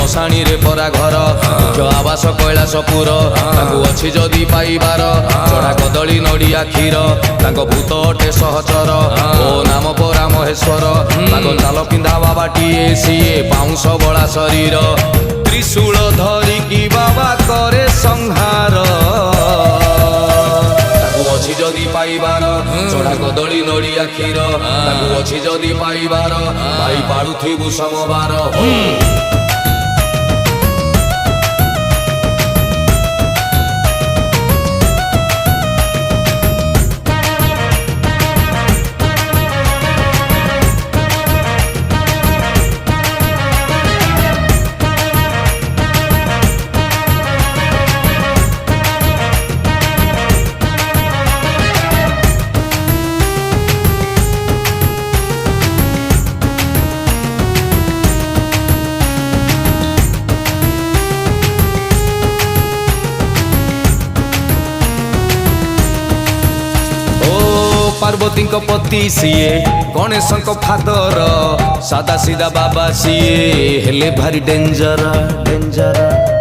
मशाणी रे परा घर मुख्य आवास कैलासपुर ताकू अच्छी जदि पाइबार चढ़ा कदली नड़िया क्षीर ताको भूत अटे सहचर ओ नाम परा महेश्वर ताको चाल पिंधा बाबाटीए सीए पाउंस बड़ा शरीर त्रिशूल धरिकी बाबा करे संहार अच्छी जदि पाइबार चढ़ा कदली नड़िया क्षीर ताकू अच्छी जदि पाइबार भाई पाड़ुथिबु समबार पार्वती पति सीए गणेश फादर सादा सीधा बाबा सीए हेले भारी डेंजर डेंजर